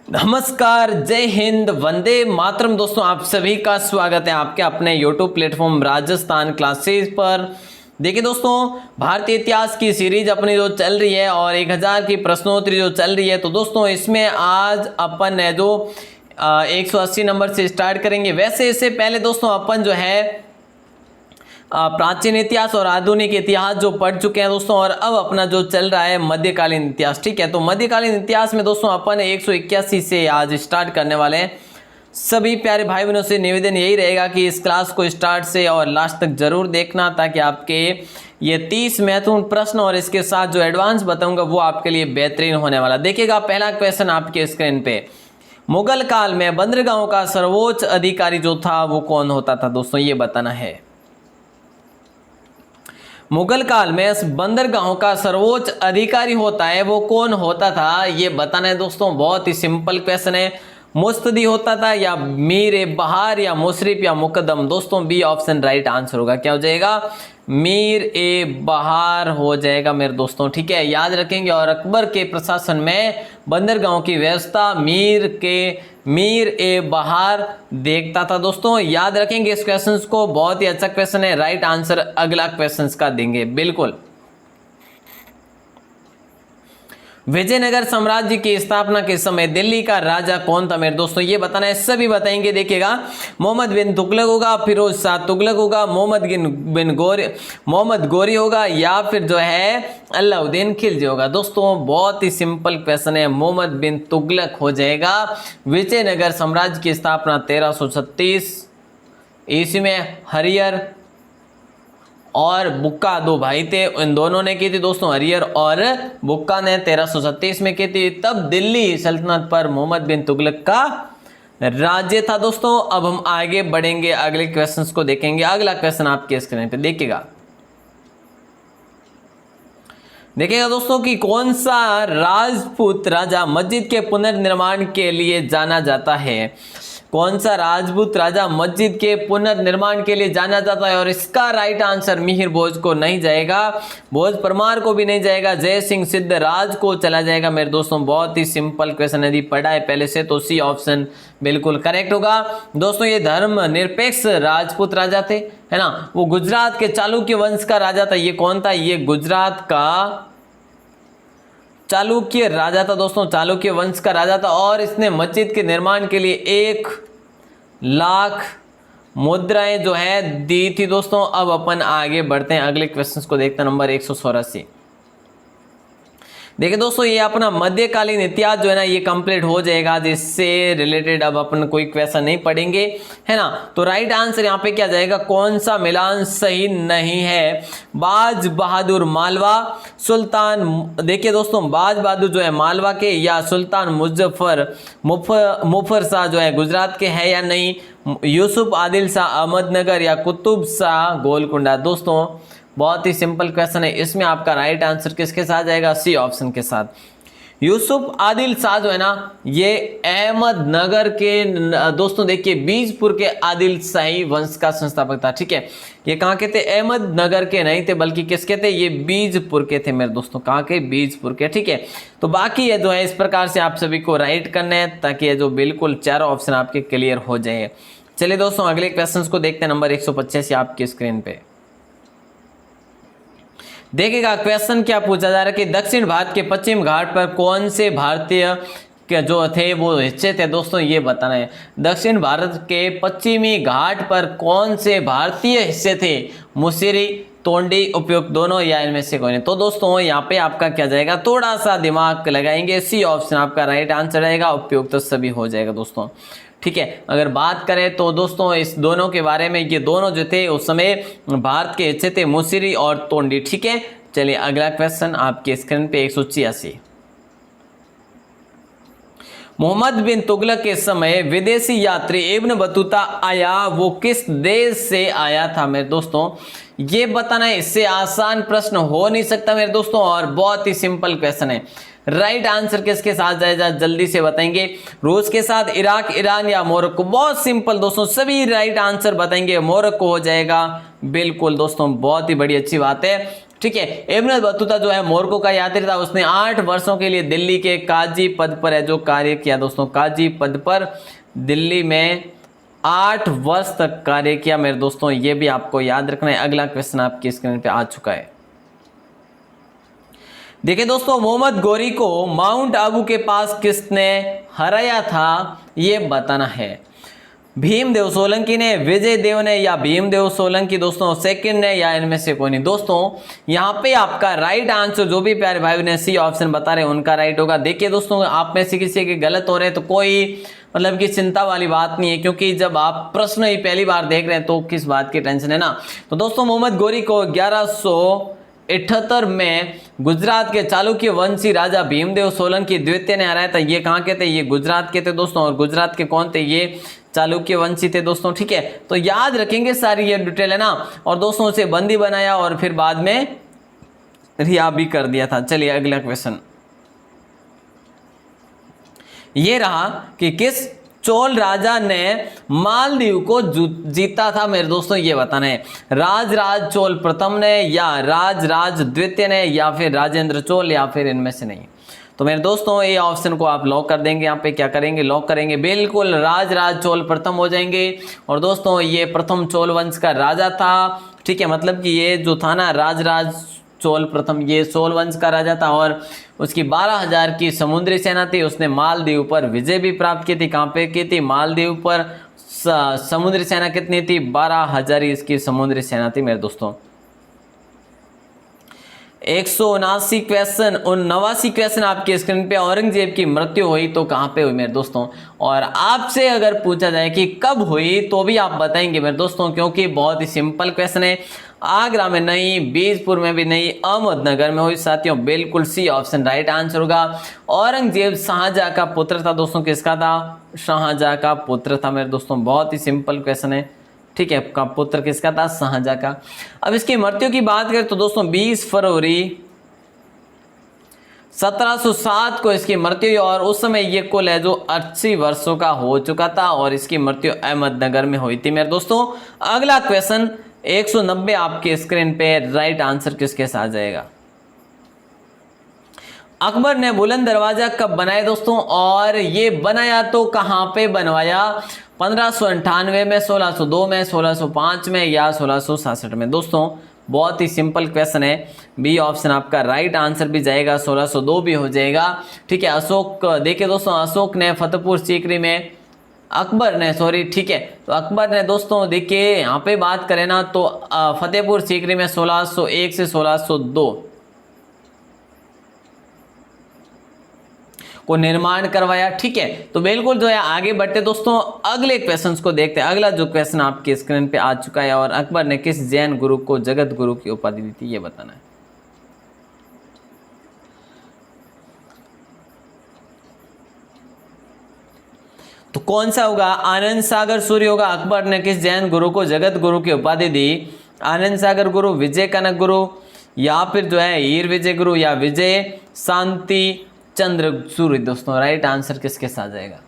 नमस्कार, जय हिंद, वंदे मातरम। दोस्तों आप सभी का स्वागत है आपके अपने यूट्यूब प्लेटफॉर्म राजस्थान क्लासेस पर। देखिए दोस्तों, भारतीय इतिहास की सीरीज अपनी जो चल रही है और 1000 की प्रश्नोत्तरी जो चल रही है, तो दोस्तों इसमें आज अपन है जो 180 नंबर से स्टार्ट करेंगे। वैसे इससे पहले दोस्तों अपन जो है प्राचीन इतिहास और आधुनिक इतिहास जो पढ़ चुके हैं दोस्तों, और अब अपना जो चल रहा है मध्यकालीन इतिहास। ठीक है, तो मध्यकालीन इतिहास में दोस्तों अपन 181 से आज स्टार्ट करने वाले हैं। सभी प्यारे भाई बहनों से निवेदन यही रहेगा कि इस क्लास को स्टार्ट से और लास्ट तक जरूर देखना, ताकि आपके ये 30 महत्वपूर्ण प्रश्न और इसके साथ जो एडवांस बताऊंगा वो आपके लिए बेहतरीन होने वाला। देखिएगा पहला क्वेश्चन आपके स्क्रीन पे, मुगल काल में बंदरगाहों का सर्वोच्च अधिकारी जो था वो कौन होता था दोस्तों, ये बताना है। मुगल काल में बंदरगाहों का सर्वोच्च अधिकारी होता है वो कौन होता था, ये बताना है दोस्तों। बहुत ही सिंपल क्वेश्चन है। मुस्तदी होता था या मीर ए बहार या मुशरिफ या मुकद्दम। दोस्तों बी ऑप्शन राइट आंसर होगा। क्या हो जाएगा? मीर ए बहार हो जाएगा मेरे दोस्तों। ठीक है, याद रखेंगे। और अकबर के प्रशासन में बंदरगाहों की व्यवस्था मीर ए बहार देखता था दोस्तों। याद रखेंगे इस क्वेश्चन को, बहुत ही अच्छा क्वेश्चन है। राइट आंसर अगला क्वेश्चन का देंगे बिल्कुल। विजयनगर साम्राज्य की स्थापना के समय दिल्ली का राजा कौन था मेरे दोस्तों, ये बताना है। सभी बताएंगे। देखिएगा, मोहम्मद बिन तुगलक होगा, फिरोज शाह तुगलक होगा, मोहम्मद गोरी होगा, या फिर जो है अलाउद्दीन खिलजी होगा। दोस्तों बहुत ही सिंपल क्वेश्चन है, मोहम्मद बिन तुगलक हो जाएगा। विजयनगर साम्राज्य की स्थापना 1336 ईस्वी में हरियर और बुक्का दो भाई थे, इन दोनों ने की थी दोस्तों। हरियर और बुक्का ने 1337 में की थी। तब दिल्ली सल्तनत पर मोहम्मद बिन तुगलक का राज्य था दोस्तों। अब हम आगे बढ़ेंगे, अगले क्वेश्चंस को देखेंगे। अगला क्वेश्चन आपके स्क्रीन पे देखिएगा दोस्तों कि कौन सा राजपूत राजा मस्जिद के पुनर्निर्माण के लिए जाना जाता है। कौन सा राजपूत राजा मस्जिद के पुनर्निर्माण के लिए जाना जाता है, और इसका राइट आंसर मिहिर भोज को नहीं जाएगा, भोज परमार को भी नहीं जाएगा, जय सिंह सिद्धराज को चला जाएगा मेरे दोस्तों। बहुत ही सिंपल क्वेश्चन, यदि पढ़ा है पहले से तो सी ऑप्शन बिल्कुल करेक्ट होगा दोस्तों। ये धर्म निरपेक्ष राजपूत राजा थे, है ना। वो गुजरात के चालुक्य वंश का राजा था। ये कौन था? ये गुजरात का चालुक्य राजा था दोस्तों, चालुक्य वंश का राजा था। और इसने मस्जिद के निर्माण के लिए 1 लाख मुद्राएं जो है दी थी दोस्तों। अब अपन आगे बढ़ते हैं, अगले क्वेश्चन को देखते हैं। नंबर 184। देखिए दोस्तों, ये अपना मध्यकालीन इतिहास जो है ना ये कंप्लीट हो जाएगा। जिससे रिलेटेड अब अपन कोई क्वेश्चन नहीं पढ़ेंगे, है ना। तो राइट आंसर यहाँ पे क्या जाएगा? कौन सा मिलान सही नहीं है? बाज बहादुर मालवा, सुल्तान, देखिए दोस्तों बाज बहादुर जो है मालवा के, या सुल्तान मुफर शाह जो है गुजरात के है या नहीं, यूसुफ आदिल शाह अहमदनगर, या कुतुब शाह गोलकुंडा। दोस्तों बहुत ही सिंपल क्वेश्चन है, इसमें आपका राइट आंसर किसके साथ जाएगा? सी ऑप्शन के साथ। यूसुफ आदिल शाह जो है ना ये अहमदनगर के दोस्तों, देखिए बीजपुर के आदिल शाही वंश का संस्थापक था। ठीक है, ये कहाँ के थे? अहमदनगर के नहीं थे, बल्कि किसके थे? ये बीजपुर के थे मेरे दोस्तों। कहाँ के? बीजपुर के। ठीक है, तो बाकी ये जो है इस प्रकार से आप सभी को राइट करना है, ताकि ये जो बिल्कुल चारों ऑप्शन आपके क्लियर हो जाए। चलिए दोस्तों अगले क्वेश्चन को देखते हैं। नंबर 185 आपकी स्क्रीन पे देखिएगा। क्वेश्चन क्या पूछा जा रहा है कि दक्षिण भारत के पश्चिम घाट पर कौन से भारतीय के जो थे वो हिस्से थे दोस्तों, ये बताना है। दक्षिण भारत के पश्चिमी घाट पर कौन से भारतीय हिस्से थे? मुसिरी, तोंडी, उपयुक्त दोनों, या इनमें से कोई नहीं। तो दोस्तों यहाँ पे आपका क्या जाएगा? थोड़ा सा दिमाग लगाएंगे, सी ऑप्शन आपका राइट आंसर रहेगा। उपयुक्त तो सभी हो जाएगा दोस्तों। ठीक है, अगर बात करें तो दोस्तों इस दोनों के बारे में, ये दोनों जो थे उस समय भारत के हिस्से थे, मुसिरी और तोंडी। ठीक है, चलिए अगला क्वेश्चन आपके स्क्रीन पे 186। मोहम्मद बिन तुगलक के समय विदेशी यात्री इब्न बतूता आया, वो किस देश से आया था मेरे दोस्तों, ये बताना है। इससे आसान प्रश्न हो नहीं सकता मेरे दोस्तों, और बहुत ही सिंपल क्वेश्चन है। राइट आंसर किसके साथ जाएगा, जल्दी से बताएंगे। रूस के साथ, इराक, ईरान या मोरक्को। बहुत सिंपल दोस्तों, सभी राइट आंसर बताएंगे, मोरक्को हो जाएगा। बिल्कुल दोस्तों, बहुत ही बड़ी अच्छी बात है। ठीक है, इब्न बतूता जो है मोरक्को का यात्री था, उसने 8 वर्षों के लिए दिल्ली के काजी पद पर है जो कार्य किया दोस्तों, काजी पद पर दिल्ली में 8 वर्ष तक कार्य किया मेरे दोस्तों, ये भी आपको याद रखना है। अगला क्वेश्चन आपकी स्क्रीन पे आ चुका है। देखिए दोस्तों, मोहम्मद गौरी को माउंट आबू के पास किसने हराया था, ये बताना है। भीमदेव सोलंकी ने, विजय देव ने या भीमदेव सोलंकी दोस्तों सेकंड ने, या इनमें से कोई नहीं। दोस्तों यहाँ पे आपका राइट आंसर, जो भी प्यारे भाई ने सी ऑप्शन बता रहे हैं उनका राइट होगा। देखिए दोस्तों, आप में से किसी के गलत हो रहे हैं तो कोई मतलब कि चिंता वाली बात नहीं है, क्योंकि जब आप प्रश्न ही पहली बार देख रहे हैं तो किस बात की टेंशन है ना। तो दोस्तों मोहम्मद गौरी को 1178 में गुजरात के चालुक्य वंशी राजा भीमदेव सोलंकी द्वितीय ने हराया था। ये कहाँ के थे, ये गुजरात के थे दोस्तों। और गुजरात के कौन थे, ये चालुक्य वंशी थे दोस्तों। ठीक है, तो याद रखेंगे सारी ये डिटेल है ना। और दोस्तों उसे बंदी बनाया और फिर बाद में रिहा भी कर दिया था। चलिए अगला क्वेश्चन ये रहा कि किस चोल राजा ने मालदीव को जीता था मेरे दोस्तों, ये बताना है। राजराज चोल प्रथम ने, या राजराज द्वितीय ने, या फिर राजेंद्र चोल, या फिर इनमें से नहीं। तो मेरे दोस्तों ये ऑप्शन को आप लॉक कर देंगे। यहाँ पे क्या करेंगे, लॉक करेंगे। बिल्कुल राजराज चोल प्रथम हो जाएंगे। और दोस्तों ये प्रथम चोल वंश का राजा था। ठीक है, मतलब कि ये जो था ना राजराज चोल प्रथम, ये चोल वंश का राजा था। और उसकी 12,000 की समुद्री सेना थी। उसने मालदीव पर विजय भी प्राप्त की थी। कहाँ पे की थी, मालदीव पर। समुद्री सेना कितनी थी, 12,000 इसकी समुद्री सेना थी मेरे दोस्तों। 179 क्वेश्चन, 89 क्वेश्चन आपकी स्क्रीन पे। औरंगजेब की मृत्यु हुई तो कहाँ पे हुई मेरे दोस्तों। और आपसे अगर पूछा जाए कि कब हुई तो भी आप बताएंगे मेरे दोस्तों, क्योंकि बहुत ही सिंपल क्वेश्चन है। आगरा में नहीं, बीजपुर में भी नहीं, अहमदनगर में हुई साथियों। बिल्कुल सी ऑप्शन राइट आंसर होगा। औरंगजेब शाहजहां का पुत्र था दोस्तों। किसका था, शाहजहां का पुत्र था मेरे दोस्तों। बहुत ही सिंपल क्वेश्चन है। ठीक है, का पुत्र किसका था, शाहजहां का। अब इसकी मृत्यु की बात करें तो दोस्तों 20 फरवरी 1707 को इसकी मृत्यु हुई। और उस समय ये कुल है जो 80 वर्षों का हो चुका था। और इसकी मृत्यु अहमदनगर में हुई थी मेरे दोस्तों। अगला क्वेश्चन 190 आपके स्क्रीन पे, राइट आंसर किसके साथ जाएगा। अकबर ने बुलंद दरवाजा कब बनाया दोस्तों, और ये बनाया तो कहां पे बनवाया, 1598 में, 1602 में, 1605 में, या 1667 में। दोस्तों बहुत ही सिंपल क्वेश्चन है। बी ऑप्शन आपका राइट आंसर भी जाएगा, 1602 भी हो जाएगा। ठीक है, अशोक, देखिए दोस्तों अशोक ने फतेहपुर सीकरी में, अकबर ने, सॉरी, ठीक है, तो अकबर ने दोस्तों देखिए यहाँ पे बात करें ना तो फतेहपुर सीकरी में 1601 से 1602 को निर्माण करवाया। ठीक है, तो बिल्कुल जो है आगे बढ़ते दोस्तों अगले क्वेश्चंस को देखते हैं। अगला जो क्वेश्चन आपकी स्क्रीन पे आ चुका है, और अकबर ने किस जैन गुरु को जगत गुरु की उपाधि दी थी, ये बताना है। तो कौन सा होगा, आनंद सागर सूर्य होगा। अकबर ने किस जैन गुरु को जगत गुरु की उपाधि दी, आनंद सागर गुरु, विजय कनक गुरु, या फिर जो है हीर विजय गुरु, या विजय शांति चंद्र सूर्य। दोस्तों राइट आंसर किसके साथ जाएगा।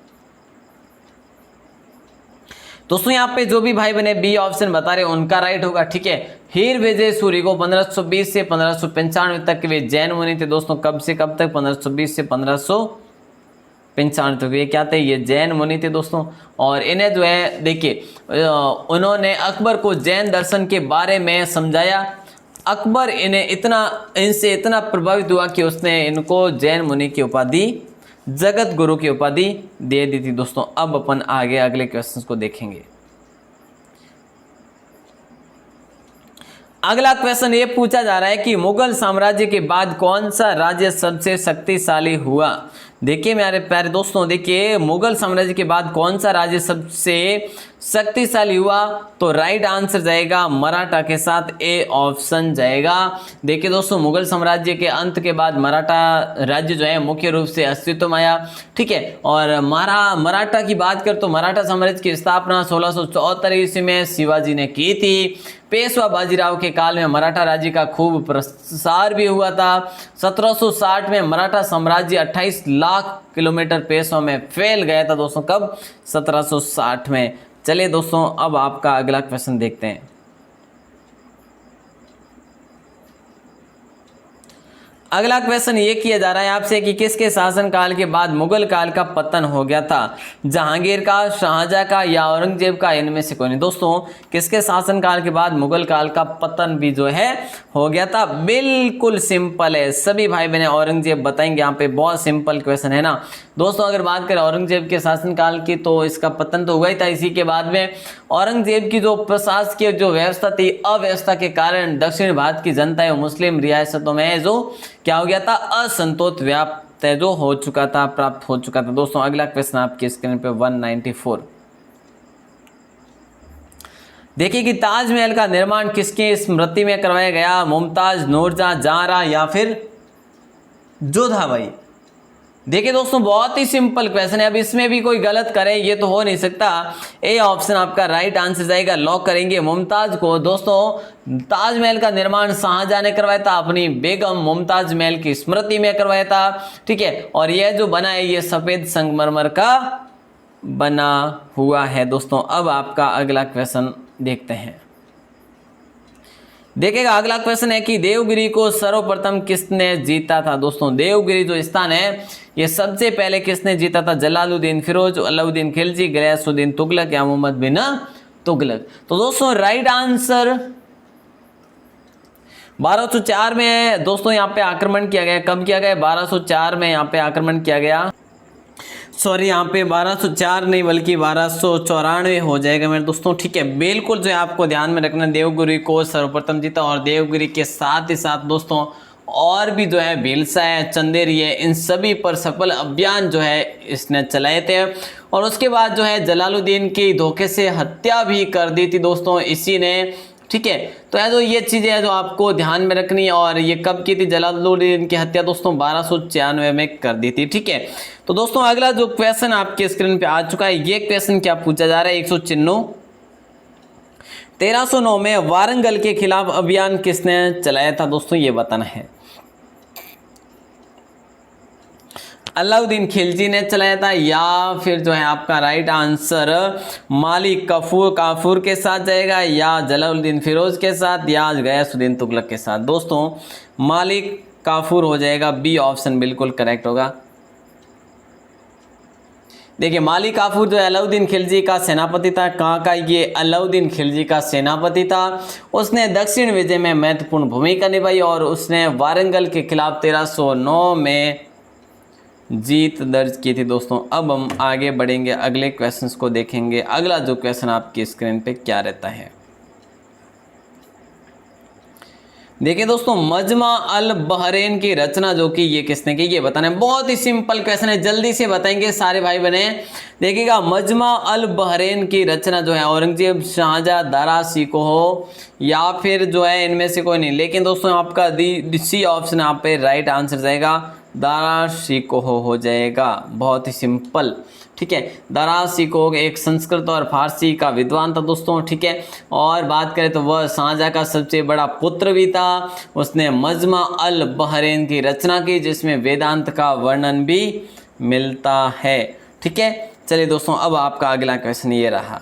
दोस्तों यहाँ पे जो भी भाई बने बी ऑप्शन बता रहे उनका राइट होगा। ठीक है, हीर विजय सूर्य को 1520 से 1595 तक के वे जैन मुनि थे दोस्तों। कब से कब तक, 1520 से 1595 तक ये क्या थे, ये जैन मुनि थे दोस्तों। और इन्हें जो है देखिए उन्होंने अकबर को जैन दर्शन के बारे में समझाया। अकबर इनसे इतना प्रभावित हुआ कि उसने इनको जैन मुनि की उपाधि, जगत गुरु की उपाधि दे दी थी दोस्तों। अब अपन आगे अगले क्वेश्चंस को देखेंगे। अगला क्वेश्चन ये पूछा जा रहा है कि मुगल साम्राज्य के बाद कौन सा राज्य सबसे शक्तिशाली हुआ। देखिए मेरे प्यारे दोस्तों, देखिए मुगल साम्राज्य के बाद कौन सा राज्य सबसे शक्तिशाली हुआ, तो राइट आंसर जाएगा मराठा के साथ, ए ऑप्शन जाएगा। देखिए दोस्तों, मुगल साम्राज्य के अंत के बाद मराठा राज्य जो है मुख्य रूप से अस्तित्व में आया, ठीक है। और मराठा की बात कर तो मराठा साम्राज्य की स्थापना 1674 ईस्वी में शिवाजी ने की थी। पेशवा बाजीराव के काल में मराठा राज्य का खूब प्रसार भी हुआ था। 1760 में मराठा साम्राज्य 28 लाख किलोमीटर पेशवा में फैल गया था दोस्तों। कब? 1760 में। चलिए दोस्तों, अब आपका अगला क्वेश्चन देखते हैं। अगला क्वेश्चन ये किया जा रहा है आपसे कि किसके शासनकाल के बाद मुगल काल का पतन हो गया था? जहांगीर का, शाहजहां का या औरंगजेब का? इनमें से कोई नहीं। दोस्तों, किसके शासनकाल के बाद मुगल काल का पतन भी जो है हो गया था? बिल्कुल सिंपल है सभी भाई बहने, औरंगजेब बताएंगे। यहाँ पे बहुत सिंपल क्वेश्चन है ना दोस्तों। अगर बात करें औरंगजेब के शासनकाल की, तो इसका पतन तो हुआ ही था। इसी के बाद में औरंगजेब की जो प्रशासकीय जो व्यवस्था थी, अव्यवस्था के कारण दक्षिण भारत की जनता एवं मुस्लिम रियासतों में जो क्या हो गया था? असंतोष व्याप्त जो हो चुका था, प्राप्त हो चुका था। दोस्तों, अगला क्वेश्चन आपकी स्क्रीन पे 194। देखिए कि ताजमहल का निर्माण किसकी स्मृति में करवाया गया? मुमताज, नूरजहां, जहांआरा या फिर जोधाबाई? देखिए दोस्तों, बहुत ही सिंपल क्वेश्चन है। अब इसमें भी कोई गलत करे ये तो हो नहीं सकता। ए ऑप्शन आपका राइट आंसर जाएगा। लॉक करेंगे मुमताज को। दोस्तों, ताजमहल का निर्माण शाहजहां ने करवाया था, अपनी बेगम मुमताज महल की स्मृति में करवाया था, ठीक है। और यह जो बना है ये सफेद संगमरमर का बना हुआ है। दोस्तों, अब आपका अगला क्वेश्चन देखते हैं। देखिएगा, अगला क्वेश्चन है कि देवगिरी को सर्वप्रथम किसने जीता था? दोस्तों, देवगिरी जो स्थान है ये सबसे पहले किसने जीता था? जलालुद्दीन फिरोज, अलाउद्दीन खिलजी, गयासुद्दीन तुगलक या मोहम्मद बिन तुगलक? तो दोस्तों, राइट आंसर 1204 में दोस्तों यहाँ पे आक्रमण किया गया। कब किया गया? 1204 में यहाँ पे आक्रमण किया गया। सॉरी, यहाँ पे 1204 नहीं बल्कि 1294 हो जाएगा मेरे दोस्तों, ठीक है। बिल्कुल जो है आपको ध्यान में रखना, देवगिरी को सर्वप्रथम जीता। और देवगिरी के साथ ही साथ दोस्तों और भी जो है भीलसा है, चंदेरी है, इन सभी पर सफल अभियान जो है इसने चलाए थे। और उसके बाद जो है जलालुद्दीन की धोखे से हत्या भी कर दी थी दोस्तों इसी ने, ठीक है। तो है जो ये चीज़ें हैं जो आपको ध्यान में रखनी है। और ये कब की थी जलालुद्दीन की हत्या? दोस्तों 1296 में कर दी थी, ठीक है। तो दोस्तों, अगला जो क्वेश्चन आपके स्क्रीन पे आ चुका है, ये क्वेश्चन क्या पूछा जा रहा है? 1309 में वारंगल के खिलाफ अभियान किसने चलाया था? दोस्तों, ये बताना है। अलाउद्दीन खिलजी ने चलाया था या फिर जो है आपका राइट आंसर मालिक काफूर के साथ जाएगा, या जलालुद्दीन फिरोज के साथ, या गयासुद्दीन तुगलक के साथ? दोस्तों, मालिक काफूर हो जाएगा। बी ऑप्शन बिल्कुल करेक्ट होगा। देखिए, मालिक काफूर जो है अलाउद्दीन खिलजी का सेनापति था। कहाँ का? ये अलाउद्दीन खिलजी का सेनापति था। उसने दक्षिण विजय में महत्वपूर्ण भूमिका निभाई और उसने वारंगल के खिलाफ 1309 में जीत दर्ज की थी दोस्तों। अब हम आगे बढ़ेंगे, अगले क्वेश्चंस को देखेंगे। अगला जो क्वेश्चन आपकी स्क्रीन पे क्या रहता है, देखिए दोस्तों, मजमा अल बहरैन की रचना जो कि ये किसने की, ये बताना है। बहुत ही सिंपल क्वेश्चन है, जल्दी से बताएंगे सारे भाई बने। देखिएगा, मजमा अल बहरैन की रचना जो है औरंगजेब, शाहजहां, दारा शिकोह या फिर जो है इनमें से कोई नहीं। लेकिन दोस्तों आपका सी ऑप्शन यहाँ पे राइट आंसर जाएगा, दारा शिकोह हो जाएगा। बहुत ही सिंपल, ठीक है। दारा शिकोह एक संस्कृत और फारसी का विद्वान था दोस्तों, ठीक है। और बात करें तो वह शाहजहां का सबसे बड़ा पुत्र भी था। उसने मजमा अल बहरैन की रचना की जिसमें वेदांत का वर्णन भी मिलता है, ठीक है। चलिए दोस्तों, अब आपका अगला क्वेश्चन ये रहा।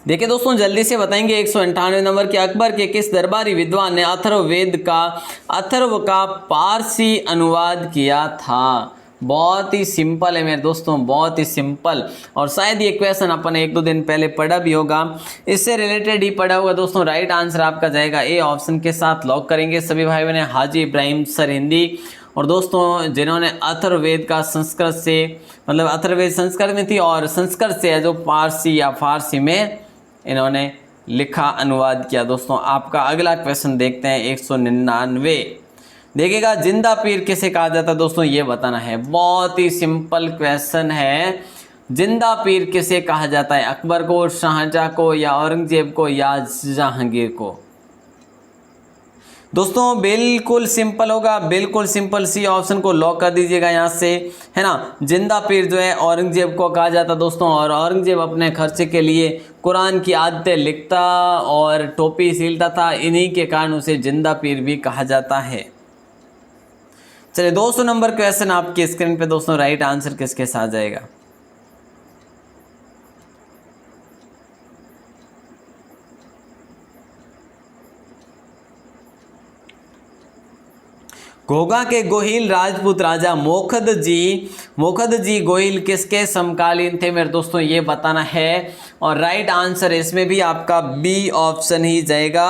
देखिए दोस्तों, जल्दी से बताएंगे 198 नंबर के अकबर के किस दरबारी विद्वान ने अथर्व का पारसी अनुवाद किया था? बहुत ही सिंपल है मेरे दोस्तों, बहुत ही सिंपल। और शायद ये क्वेश्चन अपन 1-2 दिन पहले पढ़ा भी होगा, इससे रिलेटेड ही पढ़ा होगा दोस्तों। राइट आंसर आपका जाएगा ए ऑप्शन के साथ। लॉक करेंगे सभी भाई बहने, हाजी इब्राहिम सर हिंदी। और दोस्तों, जिन्होंने अथर्ववेद का संस्कृत से, मतलब अथर्ववेद संस्कृत में थी और संस्कृत से जो पारसी या फारसी में इन्होंने लिखा, अनुवाद किया। दोस्तों, आपका अगला क्वेश्चन देखते हैं 199। देखिएगा जिंदा पीर किसे कहा जाता है दोस्तों, ये बताना है। बहुत ही सिंपल क्वेश्चन है, जिंदा पीर किसे कहा जाता है? अकबर को, शाहजहां को, या औरंगजेब को, या जहांगीर को? दोस्तों बिल्कुल सिंपल होगा, बिल्कुल सिंपल, सी ऑप्शन को लॉक कर दीजिएगा यहाँ से, है ना। जिंदा पीर जो है औरंगजेब को कहा जाता दोस्तों, और औरंगजेब अपने खर्चे के लिए कुरान की आयतें लिखता और टोपी सीलता था, इन्हीं के कारण उसे जिंदा पीर भी कहा जाता है। चलिए 200 नंबर क्वेश्चन आपकी स्क्रीन पे दोस्तों, राइट आंसर किसके साथ जाएगा? घोघा के गोहिल राजपूत राजा मोखद जी गोहिल किसके समकालीन थे मेरे दोस्तों, ये बताना है। और राइट आंसर इसमें भी आपका बी ऑप्शन ही जाएगा,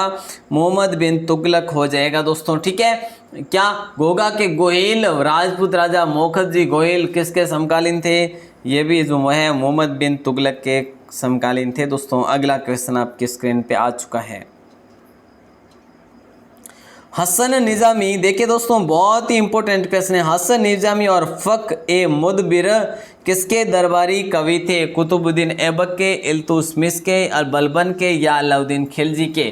मोहम्मद बिन तुगलक हो जाएगा दोस्तों, ठीक है। क्या घोघा के गोहिल राजपूत राजा मोखद जी गोहिल किसके समकालीन थे? ये भी जो है मोहम्मद बिन तुगलक के समकालीन थे दोस्तों। अगला क्वेश्चन आपकी स्क्रीन पे आ चुका है। हसन निज़ामी, देखिए दोस्तों बहुत ही इंपॉर्टेंट क्वेश्चन है। हसन निज़ामी और फ़ख-ए-मुदबिर किसके दरबारी कवि थे? कुतुबुद्दीन ऐबक के, इल्तुतमिश के, बलबन के, या अलाउद्दीन खिलजी के?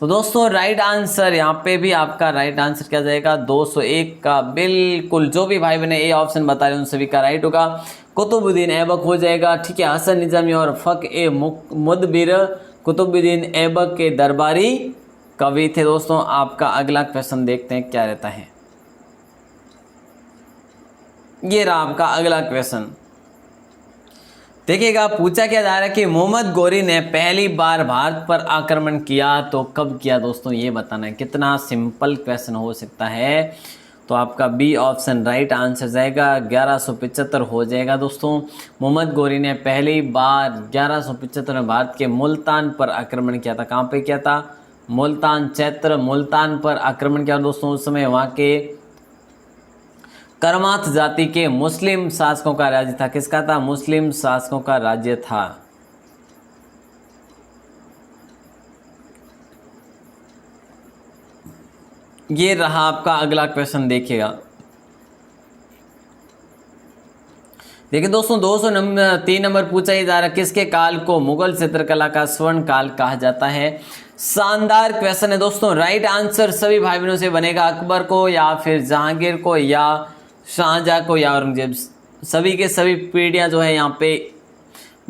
तो दोस्तों राइट आंसर यहाँ पे भी आपका राइट आंसर क्या जाएगा? 201 का बिल्कुल, जो भी भाई बने ए ऑप्शन बता रहे हैं उन सभी का राइट होगा, कुतुबुद्दीन ऐबक हो जाएगा, ठीक है। हसन निज़ामी और फ़ख-ए-मुदबिर कुतुबुद्दीन ऐबक के दरबारी कवि थे दोस्तों। आपका अगला क्वेश्चन देखते हैं क्या रहता है। ये रहा आपका अगला क्वेश्चन, देखिएगा पूछा क्या जा रहा है कि मोहम्मद गौरी ने पहली बार भारत पर आक्रमण किया तो कब किया दोस्तों, ये बताना है। कितना सिंपल क्वेश्चन हो सकता है, तो आपका बी ऑप्शन राइट आंसर जाएगा, 1175 हो जाएगा दोस्तों। मोहम्मद गौरी ने पहली बार 1175 में भारत के मुल्तान पर आक्रमण किया था। कहाँ पे किया था? मुल्तान, चैत्र मुल्तान पर आक्रमण किया दोस्तों। उस समय वहाँ के करमात जाति के मुस्लिम शासकों का राज्य था। किसका था? मुस्लिम शासकों का राज्य था। ये रहा आपका अगला क्वेश्चन, देखिएगा। देखिए दोस्तों 203 नंबर पूछा ही जा रहा है, किसके काल को मुगल चित्रकला का स्वर्ण काल कहा जाता है? शानदार क्वेश्चन है दोस्तों। राइट आंसर सभी भाई बहनों से बनेगा, अकबर को, या फिर जहांगीर को, या शाहजहां को, या औरंगजेब। सभी के सभी पीढ़ियां जो है यहाँ पे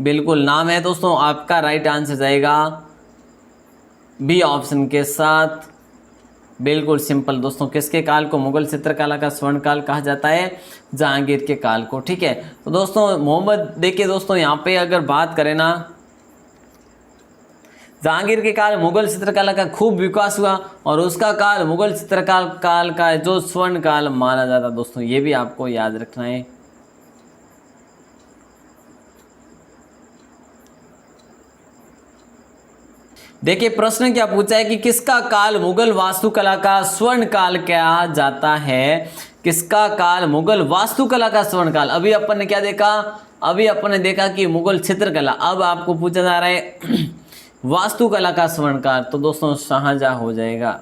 बिल्कुल नाम है दोस्तों। आपका राइट आंसर जाएगा बी ऑप्शन के साथ, बिल्कुल सिंपल दोस्तों। किसके काल को मुगल चित्रकला का स्वर्ण काल कहा जाता है? जहांगीर के काल को, ठीक है। तो दोस्तों मोहम्मद, देखिए दोस्तों यहाँ पे अगर बात करें ना, जहांगीर के काल मुगल चित्रकला का खूब विकास हुआ, और उसका काल मुगल चित्रकला काल का जो स्वर्ण काल माना जाता दोस्तों, ये भी आपको याद रखना है। देखिए प्रश्न क्या पूछा है कि किसका काल मुगल वास्तुकला का स्वर्ण काल कहा जाता है? किसका काल मुगल वास्तुकला का स्वर्ण काल? अभी अपन ने क्या देखा? अभी अपन ने देखा कि मुगल चित्रकला। अब आपको पूछा जा रहा है वास्तुकला का स्वर्ण काल, तो दोस्तों शाहजहां हो जाएगा,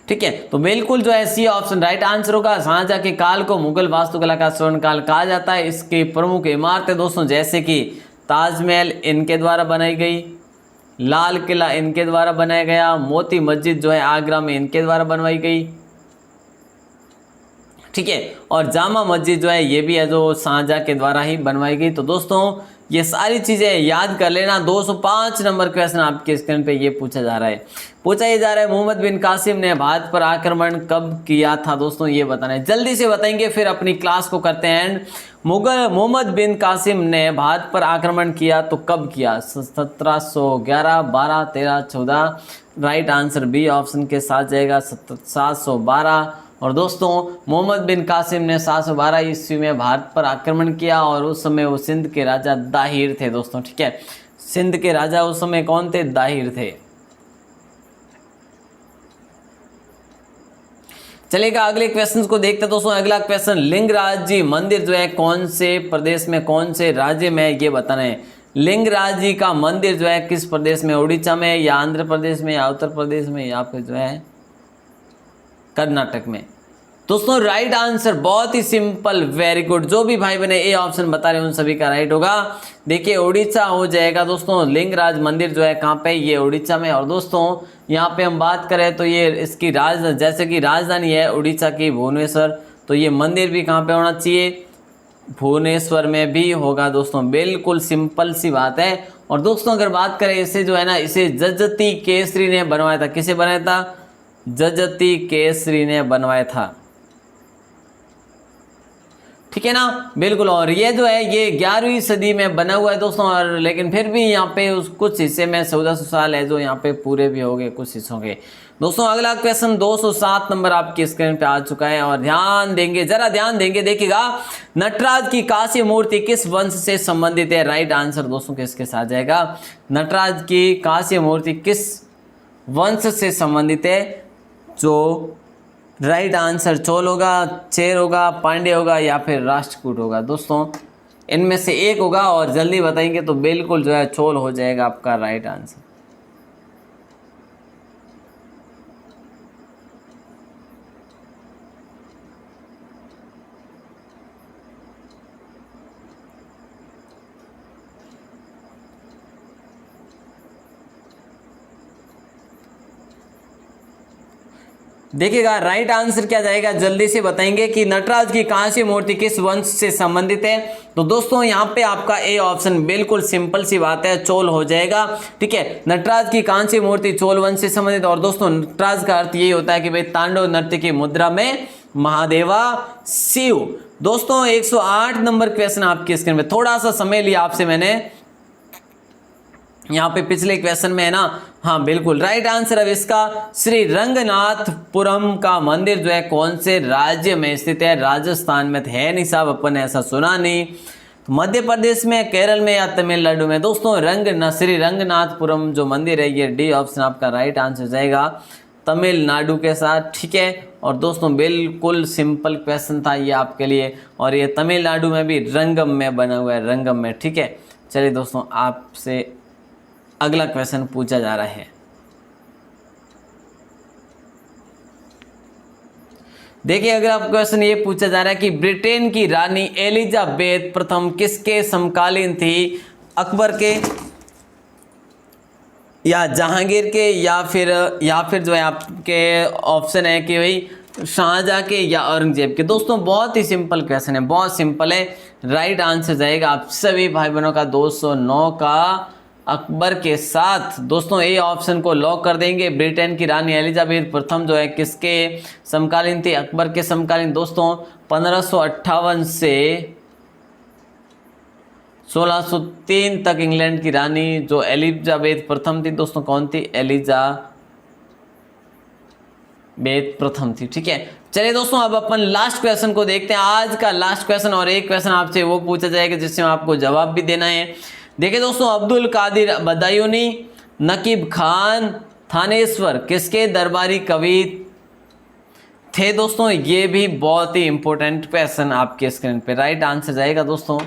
ठीक है। तो बिल्कुल जो है सी ऑप्शन राइट आंसर होगा। शाहजहां के काल को मुगल वास्तुकला का स्वर्ण काल कहा जाता है। इसकी प्रमुख इमारतें दोस्तों जैसे कि ताजमहल इनके द्वारा बनाई गई, लाल किला इनके द्वारा बनाया गया, मोती मस्जिद जो है आगरा में इनके द्वारा बनवाई गई, ठीक है। और जामा मस्जिद जो है ये भी है जो शाहजहां के द्वारा ही बनवाई गई। तो दोस्तों ये सारी चीज़ें याद कर लेना। 205 नंबर क्वेश्चन आपके स्क्रीन पे ये पूछा जा रहा है। पूछा ये जा रहा है मोहम्मद बिन कासिम ने भारत पर आक्रमण कब किया था दोस्तों, ये बताना है। जल्दी से बताएंगे फिर अपनी क्लास को करते हैं। मोहम्मद बिन कासिम ने भारत पर आक्रमण किया तो कब किया? 1711, 12, 13, 14। राइट आंसर बी ऑप्शन के साथ जाएगा 712। और दोस्तों मोहम्मद बिन कासिम ने 712 ईस्वी में भारत पर आक्रमण किया, और उस समय वो सिंध के राजा दाहिर थे दोस्तों, ठीक है। सिंध के राजा उस समय कौन थे? दाहिर थे। चलेगा अगले क्वेश्चन को देखते हैं दोस्तों। अगला क्वेश्चन, लिंगराज जी मंदिर जो है कौन से प्रदेश में, कौन से राज्य में, ये बताना है। लिंगराज जी का मंदिर जो है किस प्रदेश में, उड़ीसा में या आंध्र प्रदेश में या उत्तर प्रदेश में या फिर जो है कर्नाटक में। दोस्तों राइट आंसर बहुत ही सिंपल, वेरी गुड। जो भी भाई बने ए ऑप्शन बता रहे हैं उन सभी का राइट होगा। देखिए उड़ीसा हो जाएगा दोस्तों। लिंगराज मंदिर जो है कहाँ पे, ये उड़ीसा में। और दोस्तों यहाँ पे हम बात करें तो ये इसकी जैसे कि राजधानी है उड़ीसा की भुवनेश्वर, तो ये मंदिर भी कहाँ पे होना चाहिए, भुवनेश्वर में भी होगा दोस्तों। बिल्कुल सिंपल सी बात है। और दोस्तों अगर बात करें इसे जो है ना, इसे जजती केसरी ने बनवाया था। किसे बनाया था, जजती केसरी ने बनवाया था, ठीक है ना, बिल्कुल। और ये जो है ये 11वीं सदी में बना हुआ है दोस्तों। और लेकिन फिर भी यहाँ पे कुछ हिस्से में 1400 साल है जो यहाँ पे पूरे भी हो गए कुछ हिस्सों के। दोस्तों अगला क्वेश्चन 207 नंबर आपकी स्क्रीन पे आ चुका है। और ध्यान देंगे, जरा ध्यान देंगे, देखिएगा। नटराज की कांस्य मूर्ति किस वंश से संबंधित है। राइट आंसर दोस्तों किसके साथ जाएगा, नटराज की कांस्य मूर्ति किस वंश से संबंधित है। जो राइट आंसर चोल होगा, चेर होगा, पांड्य होगा या फिर राष्ट्रकूट होगा। दोस्तों इनमें से एक होगा और जल्दी बताएंगे तो बिल्कुल जो है चोल हो जाएगा आपका राइट आंसर। देखिएगा राइट आंसर क्या जाएगा, जल्दी से बताएंगे कि नटराज की कांस्य मूर्ति किस वंश से संबंधित है। तो दोस्तों यहाँ पे आपका ए ऑप्शन बिल्कुल सिंपल सी बात है, चोल हो जाएगा, ठीक है। नटराज की कांस्य मूर्ति चोल वंश से संबंधित। और दोस्तों नटराज का अर्थ यही होता है कि भाई तांडव नृत्य की मुद्रा में महादेवा शिव। दोस्तों 108 नंबर क्वेश्चन आपकी स्क्रीन पे। थोड़ा सा समय लिया आपसे मैंने, यहाँ पे पिछले क्वेश्चन में है ना, हाँ बिल्कुल राइट आंसर अब इसका श्री रंगनाथपुरम का मंदिर जो है कौन से राज्य में स्थित है। राजस्थान में है नहीं साहब, अपन ने ऐसा सुना नहीं। तो मध्य प्रदेश में, केरल में या तमिलनाडु में। दोस्तों श्री रंगनाथपुरम जो मंदिर है, ये डी ऑप्शन आपका राइट आंसर जाएगा, तमिलनाडु के साथ, ठीक है। और दोस्तों बिल्कुल सिंपल क्वेश्चन था ये आपके लिए। और ये तमिलनाडु में भी रंगम में बना हुआ है, रंगम में, ठीक है। चलिए दोस्तों आपसे अगला क्वेश्चन पूछा जा रहा है। देखिए अगर आप क्वेश्चन ये पूछा जा रहा है कि ब्रिटेन की रानी एलिजाबेथ प्रथम किसके समकालीन थी, अकबर के या जहांगीर के या फिर जो है आपके ऑप्शन है कि भाई शाहजहां के या औरंगजेब के। दोस्तों बहुत ही सिंपल क्वेश्चन है, बहुत सिंपल है। राइट आंसर जाएगा आप सभी भाई बहनों का 209 का अकबर के साथ। दोस्तों ए ऑप्शन को लॉक कर देंगे। ब्रिटेन की रानी एलिजाबेथ प्रथम जो है किसके समकालीन थी, अकबर के समकालीन। दोस्तों 1558 से 1603 तक इंग्लैंड की रानी जो एलिजाबेथ प्रथम थी, दोस्तों कौन थी, एलिजाबेथ प्रथम थी, ठीक है। चलिए दोस्तों अब अपन लास्ट क्वेश्चन को देखते हैं, आज का लास्ट क्वेश्चन। और एक क्वेश्चन आपसे वो पूछा जाएगा जिससे आपको जवाब भी देना है। देखिए दोस्तों अब्दुल कादिर बदायूनी, नकीब खान, थानेश्वर किसके दरबारी कवि थे। दोस्तों ये भी बहुत ही इंपॉर्टेंट क्वेश्चन आपके स्क्रीन पे। राइट आंसर जाएगा दोस्तों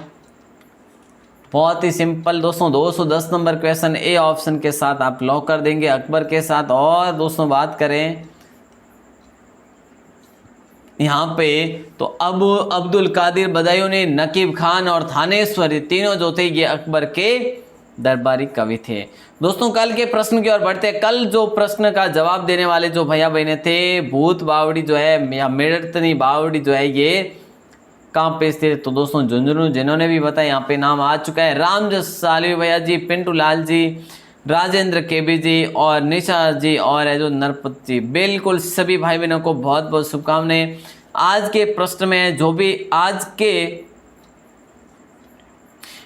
बहुत ही सिंपल। दोस्तों 210 नंबर क्वेश्चन ए ऑप्शन के साथ आप लॉक कर देंगे, अकबर के साथ। और दोस्तों बात करें यहाँ पे तो अब अब्दुल कादिर बदायूनी, नकीब खान और थानेश्वर तीनों जो थे ये अकबर के दरबारी कवि थे। दोस्तों कल के प्रश्न की ओर बढ़ते हैं। कल जो प्रश्न का जवाब देने वाले जो भैया बहने थे, भूत बावड़ी जो है या मेड़तनी बावड़ी जो है ये कहाँ पे स्थित। तो दोस्तों झुंझुनू, जिन्होंने भी बताया यहाँ पे नाम आ चुका है, रामजस साली भैया जी, पिंटू लाल जी, राजेंद्र केबी जी और निशा जी और है जो नरपत जी। बिल्कुल सभी भाई बहनों को बहुत बहुत शुभकामनाएं। आज के प्रश्न में जो भी आज के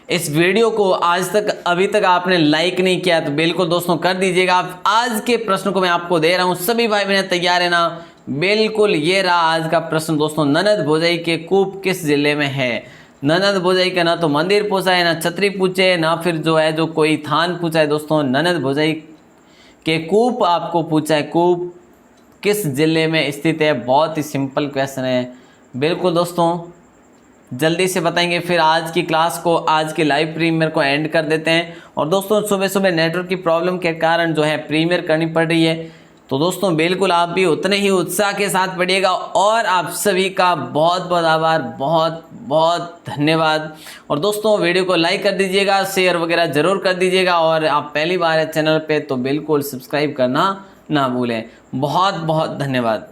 इस वीडियो को आज तक अभी तक आपने लाइक नहीं किया तो बिल्कुल दोस्तों कर दीजिएगा। आप आज के प्रश्न को मैं आपको दे रहा हूं, सभी भाई बहन तैयार है ना। बिल्कुल ये रहा आज का प्रश्न दोस्तों, ननद भोजाई के कूप किस जिले में है। ननद भोजाई का ना तो मंदिर पूछा है, ना छतरी पूछे, ना फिर जो है जो कोई थान पूछा है। दोस्तों ननद भोजाई के कूप आपको पूछा है, कूप किस जिले में स्थित है। बहुत ही सिंपल क्वेश्चन है। बिल्कुल दोस्तों जल्दी से बताएंगे। फिर आज की क्लास को, आज के लाइव प्रीमियर को एंड कर देते हैं। और दोस्तों सुबह सुबह नेटवर्क की प्रॉब्लम के कारण जो है प्रीमियर करनी पड़ रही है, तो दोस्तों बिल्कुल आप भी उतने ही उत्साह के साथ पढ़िएगा। और आप सभी का बहुत बहुत आभार, बहुत बहुत धन्यवाद। और दोस्तों वीडियो को लाइक कर दीजिएगा, शेयर वगैरह ज़रूर कर दीजिएगा। और आप पहली बार है चैनल पे तो बिल्कुल सब्सक्राइब करना ना भूलें। बहुत बहुत धन्यवाद।